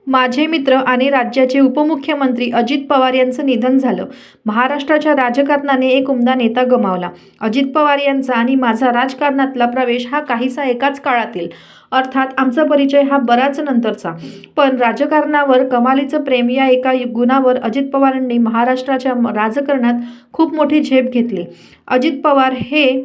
माझे मित्र आणि राज्याचे उपमुख्यमंत्री अजित पवार यांचं निधन झालं. महाराष्ट्राच्या राजकारणाने एक उमदा नेता गमावला. अजित पवार यांचा आणि माझा राजकारणातला प्रवेश हा काहीसा एकाच काळातील, अर्थात आमचा परिचय हा बराच नंतरचा. पण राजकारणावर कमालीचं प्रेम या एका गुणावर अजित पवारांनी महाराष्ट्राच्या राजकारणात खूप मोठी झेप घेतली. अजित पवार हे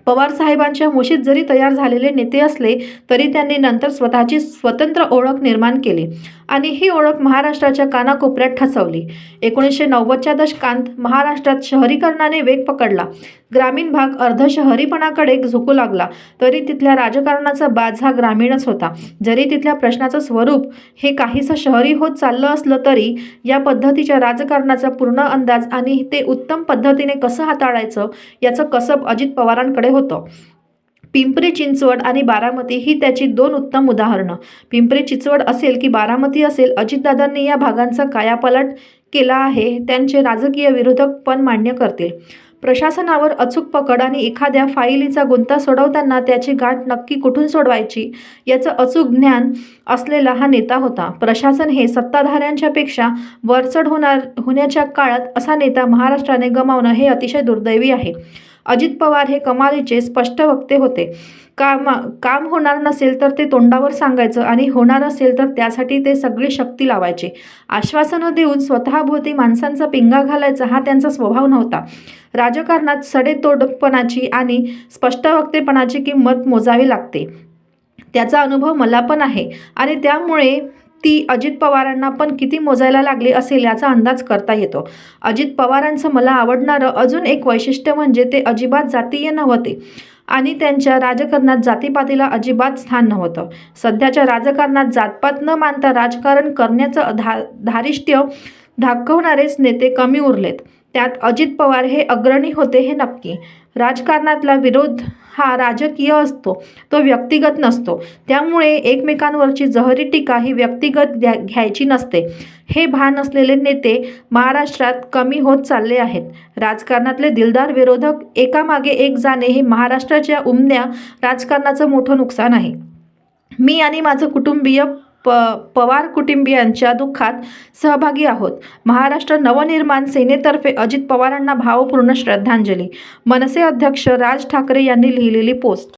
पवारसाहेबांच्या मुशीत जरी तयार झालेले नेते असले तरी त्यांनी नंतर स्वतःची स्वतंत्र ओळख निर्माण केली आणि ही ओळख महाराष्ट्राच्या कानाकोपऱ्यात ठसवली. 1990च्या दशकांत महाराष्ट्रात शहरीकरणाने वेग पकडला. ग्रामीण भाग अर्धशहरीपणाकडे झुकू लागला. तरी तिथल्या राजकारणाचा बाज हा ग्रामीणच होता. जरी तिथल्या प्रश्नाचं स्वरूप हे काहीसं शहरी होत चाललं असलं तरी या पद्धतीच्या राजकारणाचा पूर्ण अंदाज आणि ते उत्तम पद्धतीने कसं हाताळायचं याचं कसब अजित पवारांकडे होतं. पिंपरी चिंचवड आणि बारामती ही त्याची दोन उत्तम उदाहरणं. पिंपरी चिंचवड असेल की बारामती असेल, अजितदादांनी या भागांचा कायापालट केला आहे. त्यांचे राजकीय विरोधक पण मान्य करतील. प्रशासनावर अचूक पकड आणि एखाद्या फाईलीचा गुंता सोडवताना त्याची गाठ नक्की कुठून सोडवायची याचं अचूक ज्ञान असलेला हा नेता होता. प्रशासन हे सत्ताधाऱ्यांच्या पेक्षा वरचढ होण्याच्या काळात असा नेता महाराष्ट्राने गमावणं हे अतिशय दुर्दैवी आहे. अजित पवार हे कमालीचे स्पष्ट वक्ते होते. काम होणार नसेल तर ते तोंडावर सांगायचं आणि होणार असेल तर त्यासाठी ते सगळी शक्ती लावायचे. आश्वासनं देऊन स्वतःभोवती माणसांचा पिंगा घालायचा हा त्यांचा स्वभाव नव्हता. राजकारणात सडेतोडपणाची आणि स्पष्ट वक्तेपणाची किंमत मोजावी लागते. त्याचा अनुभव मला पण आहे आणि त्यामुळे ती अजित पवारांना पण किती मोजायला लागली असेल याचा अंदाज करता येतो. अजित पवारांचं मला आवडणारं अजून एक वैशिष्ट्य म्हणजे ते अजिबात जातीय नव्हते आणि त्यांच्या राजकारणात जातीपातीला अजिबात स्थान नव्हतं. सध्याच्या राजकारणात जातपात न मानता राजकारण करण्याचं धारिष्ट्य दाखवणारेच नेते कमी उरलेत. त्यात अजित पवार हे अग्रणी होते हे नक्की. राजकारणातला विरोध हा राजकीय असतो, तो व्यक्तिगत नसतो. त्यामुळे एकमेकांवरची जहरी टीका ही व्यक्तिगत घ्यायची नसते. हे भान असलेले नेते महाराष्ट्रात कमी होत चालले आहेत. राजकारणातले दिलदार विरोधक एकामागे एक जाणे हे महाराष्ट्राच्या उमद्या राजकारणाचं मोठं नुकसान आहे. मी आणि माझं कुटुंबीय पवार कुटुंबियांच्या दुःखात सहभागी आहोत. महाराष्ट्र नवनिर्माण सेनेतर्फे अजित पवारांना भावपूर्ण श्रद्धांजली. मनसे अध्यक्ष राज ठाकरे यांनी लिहिलेली पोस्ट.